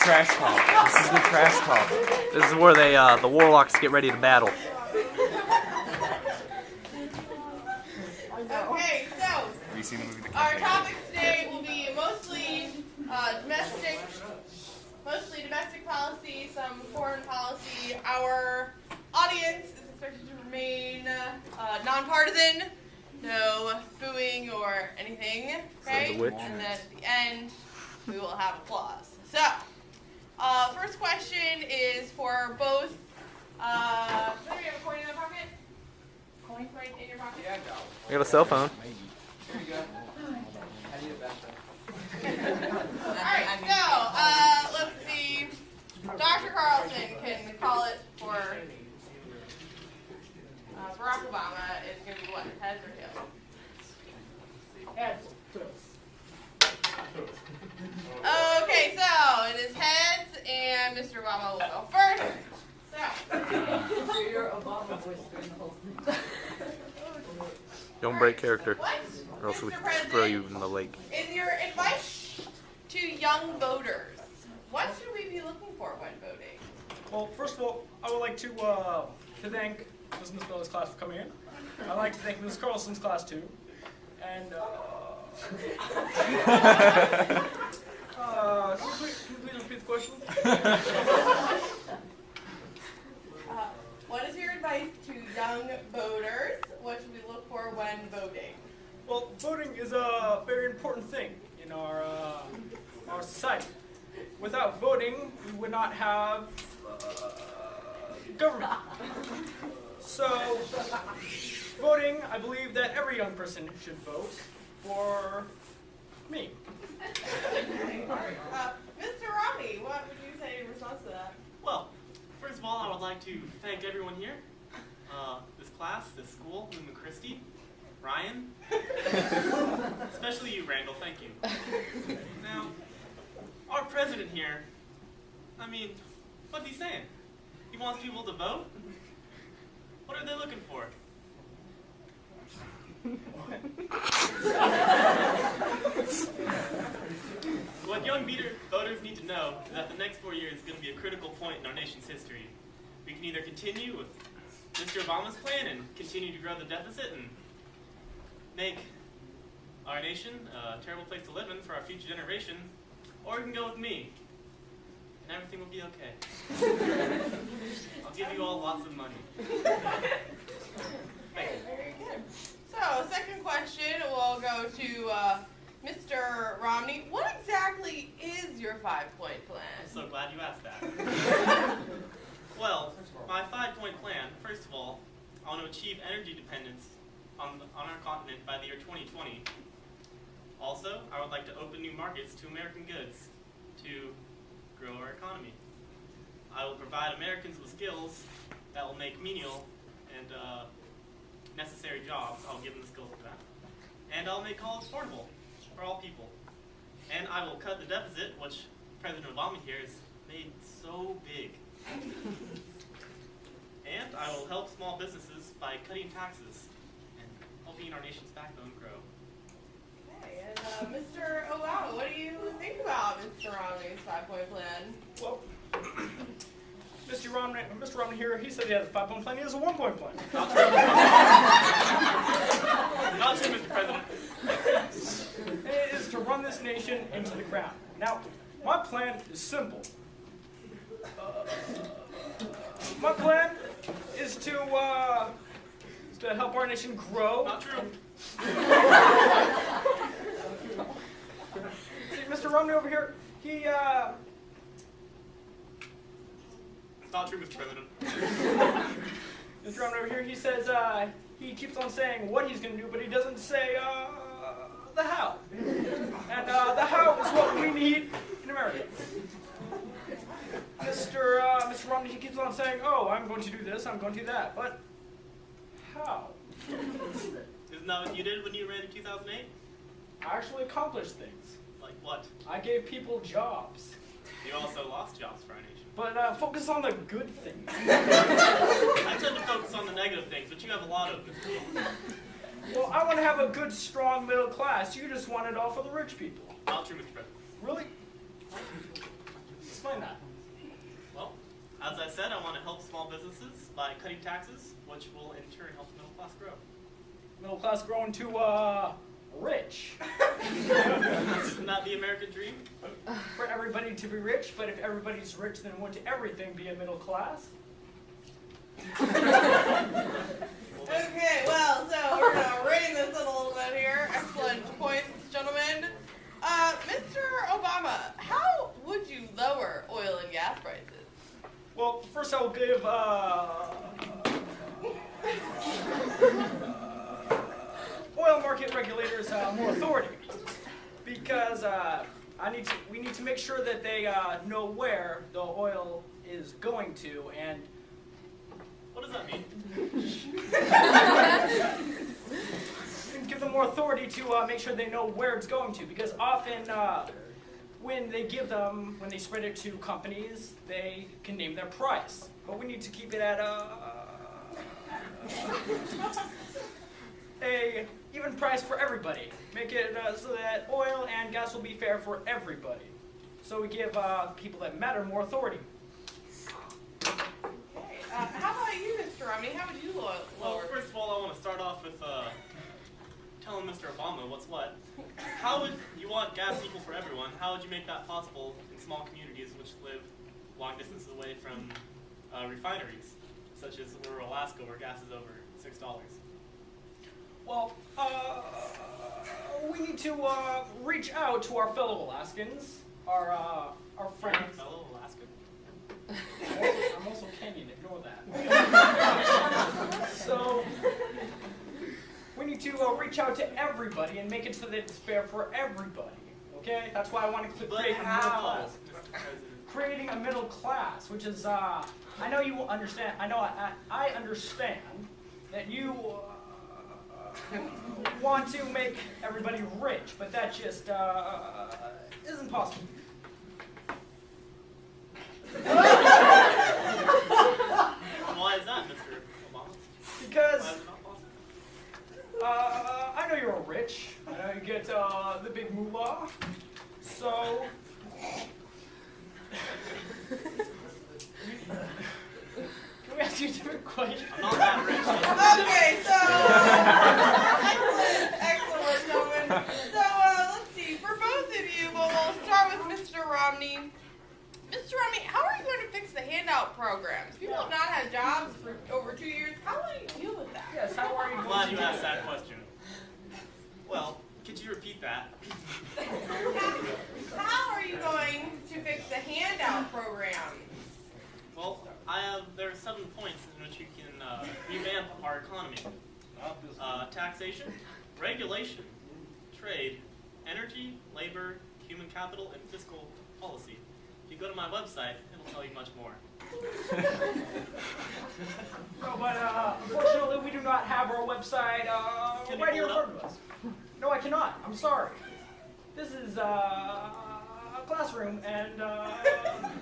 trash talk. This is the trash talk. This is where they, the warlocks get ready to battle. Okay, so Have you seen the movie The our Campaign? topic today will be mostly domestic policy, some foreign policy. Our audience is expected to remain nonpartisan, no booing or anything. Okay, The witch. and then at the end we will have applause. So, first question is for both. Does anybody have a coin in their pocket? Coin in your pocket? Yeah, I got a cell phone. Here you go. I need a backpack. Alright, so, let's see. Dr. Carlson can call it for Barack Obama is going to be what, heads or tails? Heads. Okay, so it is heads, and Mr. Obama will go first. So, Your Obama voice during the whole thing. Don't break character, what, or else we Mr. throw you President, in the lake. is your advice to young voters? What should we be looking for when voting? Well, first of all, I would like to thank Ms. Mespelli's class for coming in. I'd like to thank Ms. Carlson's class too. And can you please repeat the question? What is your advice to young voters? What should we look for when voting? Well, voting is a very important thing in our society. Without voting, we would not have government. So, voting, I believe that every young person should vote for me. Mr. Romney, what would you say in response to that? Well, first of all, I would like to thank everyone here. This class, this school, Lumen Christi, Ryan. Especially you, Randall, thank you. Now, our president here, I mean, what's he saying? He wants people to vote? What are they looking for? What young voters need to know is that the next 4 years is going to be a critical point in our nation's history. We can either continue with Mr. Obama's plan and continue to grow the deficit and make our nation a terrible place to live in for our future generation, or we can go with me, and everything will be okay. I'll give you all lots of money. Okay, very good. So, second question will go to Mr. Romney. What exactly is your 5-point plan? I'm so glad you asked that. Well, my 5-point plan, first of all, I want to achieve energy dependence on our continent by the year 2020. Also, I would like to open new markets to American goods to grow our economy. I will provide Americans with skills that will make menial and necessary jobs. I'll give them the skills for that. And I'll make college affordable for all people. And I will cut the deficit, which President Obama here has made so big. And I will help small businesses by cutting taxes and helping our nation's backbone grow. Okay, and Mr. Obama, what do you think about Mr. Romney's 5-point plan? Well, Mr. Romney here, he said he has a 5-point plan. He has a 1-point plan. Not true. Not true, Mr. President. It is to run this nation into the ground. Now, my plan is simple. My plan is to help our nation grow. Not true. See, Mr. Romney over here, he Not true, Mr. President. Mr. Romney over here, he says he keeps on saying what he's going to do, but he doesn't say the how. And the how is what we need in America. Mr. Romney, he keeps on saying, oh, I'm going to do this, I'm going to do that, but how? Isn't that what you did when you ran in 2008? I actually accomplished things. Like what? I gave people jobs. You also lost jobs for our nation. But focus on the good things. I tend to focus on the negative things, but you have a lot of them. Well, I want to have a good, strong middle class. You just want it all for the rich people. Not true, Mr. President. Really? It's explain that. Well, as I said, I want to help small businesses by cutting taxes, which will in turn help the middle class grow. Middle class growing to rich. Isn't that the American dream? For everybody to be rich, but if everybody's rich, then wouldn't everything be a middle class? Okay, well, so we're gonna rein this in a little bit here. Excellent points, gentlemen. Mr. Obama, how would you lower oil and gas prices? Well, first I will give oil market regulators more authority, because we need to make sure that they know where the oil is going to, and What does that mean? give them more authority to make sure they know where it's going to, because often when they spread it to companies, they can name their price, but we need to keep it at a even price for everybody. Make it so that oil and gas will be fair for everybody. So we give people that matter more authority. Okay, how about you, Mr. Romney? How would you Well, lower? first of all, I want to start off with telling Mr. Obama what's what. How would you want gas equal for everyone? How would you make that possible in small communities which live long distances away from refineries, such as rural Alaska, where gas is over $6? Well, we need to reach out to our fellow Alaskans, our friends. Fellow Alaskan? I'm also Kenyan, ignore that. So, we need to reach out to everybody and make it so that it's fair for everybody, okay? That's why I want to But create a middle how, class. Mr. President? Creating a middle class, which is, I know you will understand, I understand that you want to make everybody rich, but that just isn't possible. Why is that, Mr. Obama? Because Why is it not possible? I know you're rich. I know you get the big moolah. So can we ask you a different question? I'm not that rich. Okay, so excellent, gentlemen. So let's see. For both of you, well, we'll start with Mr. Romney. Mr. Romney, how are you going to fix the handout programs? People have not had jobs for over 2 years. How will you deal with that? Yes, how are you I'm glad you asked that question. Well, could you repeat that? How are you going to fix the handout program? Well, there are 7 points in which we can revamp our economy. Taxation, regulation, trade, energy, labor, human capital, and fiscal policy. If you go to my website, it'll tell you much more. No, but unfortunately, we do not have our website Can you right here in pull it front of us. No, I cannot. I'm sorry. This is a classroom, and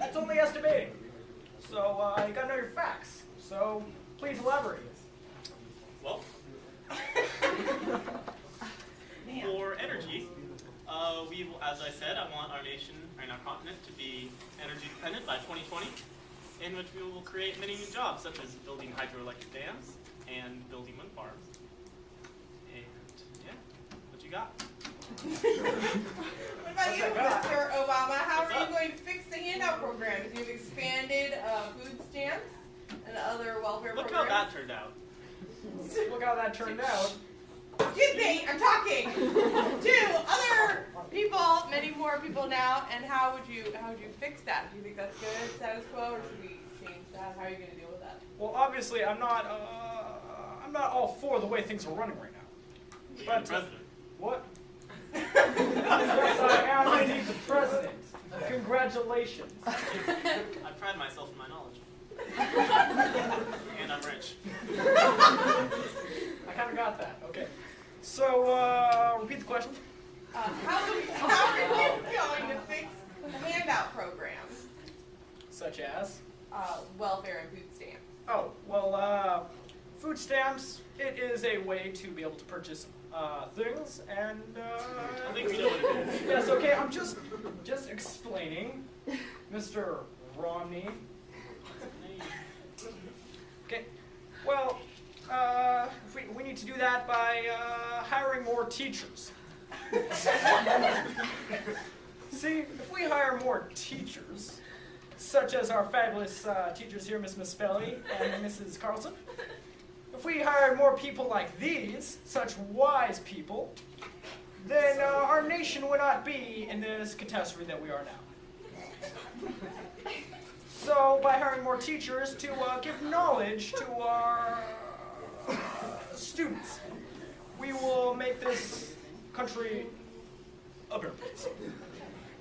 it's only estimating. So you gotta know your facts. So please elaborate. Well, for energy, we will, as I said, I want our nation and our continent to be energy dependent by 2020, in which we will create many new jobs, such as building hydroelectric dams and building wind farms. And yeah, what you got? What about you, Mr. Obama? How are you going to fix the handout programs? You've expanded food stamps and other welfare Look how programs. that turned out. Look how that turned out. Excuse me, I'm talking to other people, many more people now. And how would you fix that? Do you think that's good, status quo, or should we change that? How are you going to deal with that? Well, obviously, I'm not all for the way things are running right now. You're But, the president. What? Yes, I am indeed the president. Congratulations. I pride myself in my knowledge. And I'm rich. I kind of got that. Okay. So, repeat the question. How are you going to fix the handout programs? Such as? Welfare and food stamps. Oh, well, food stamps, it is a way to be able to purchase things, and I think we know what it is. yes, okay, I'm just just explaining, Mr. Romney. Okay, well, we need to do that by hiring more teachers. See, if we hire more teachers, such as our fabulous teachers here, Miss Mespelli and Mrs. Carlson, if we hired more people like these, such wise people, then our nation would not be in this catastrophe that we are now. So, by hiring more teachers to give knowledge to our students, we will make this country a better place.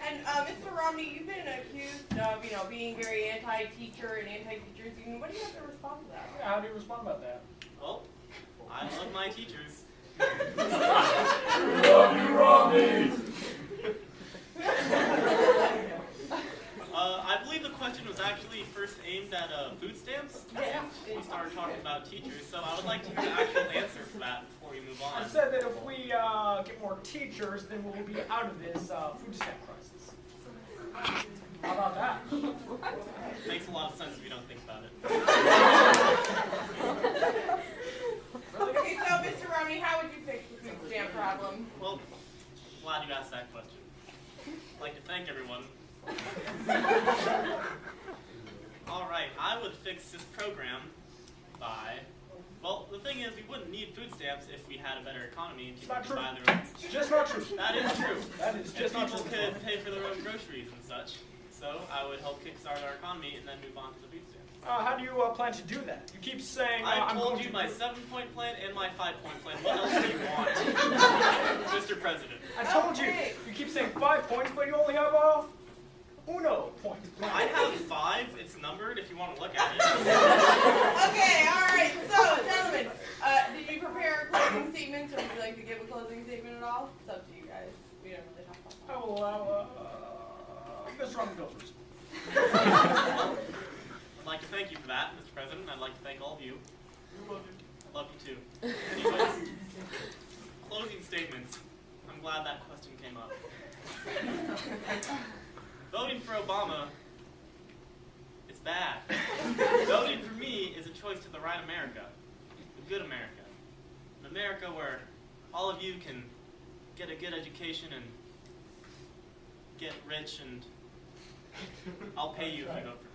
And Mr. Romney, you've been accused of, being very anti-teacher and anti-teachers union. What do you have to respond to that? How do you respond about that? Well, I love my teachers. Romney! I believe the question was actually first aimed at food stamps. Yeah. We started talking about teachers, so I would like to hear the actual answer for that before we move on. I said that if we get more teachers, then we'll be out of this food stamp crisis. How about that? Makes a lot of sense if you don't think about it. Okay, so Mr. Romney, how would you fix the food stamp problem? Well, glad you asked that question. I'd like to thank everyone. All right, I would fix this program by, well, the thing is, we wouldn't need food stamps if we had a better economy and people could buy their own. It's just not true. That is true. That is just not true. People could pay for their own groceries and such. So I would help kickstart our economy and then move on to the food stamps. How do you plan to do that? You keep saying, I I'm told going you to my 7-point plan and my 5-point plan. What else do you want, Mr. President? I told you. Okay. You keep saying 5 points, but you only have uno point. I have 5. It's numbered if you want to look at it. Okay, all right. So, gentlemen, did you prepare closing statements, or would you like to give a closing statement at all? It's up to you guys. We don't really talk about that. I will allow Mr. Romney go first. I'd like to thank you for that, Mr. President. I'd like to thank all of you. I love you too. Anyways, closing statements. I'm glad that question came up. Voting for Obama is bad. Voting for me is a choice to the right America, the good America. An America where all of you can get a good education and get rich, and I'll pay you if you vote for me.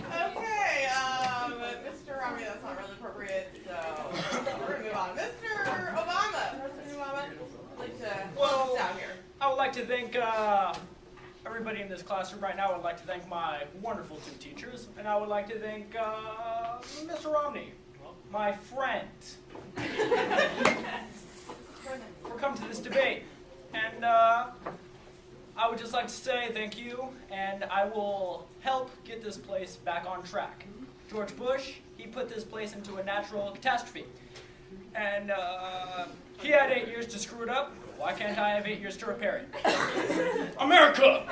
Okay, Mr. Romney, that's not really appropriate, so we're going to move on. Mr. Obama, President Obama, I'd like to close this out here. I would like to thank everybody in this classroom right now. I would like to thank my wonderful 2 teachers, and I would like to thank Mr. Romney, my friend, for coming to this debate. And I would just like to say thank you, and I will help get this place back on track. George Bush, he put this place into a natural catastrophe. And he had 8 years to screw it up. Why can't I have 8 years to repair it? America!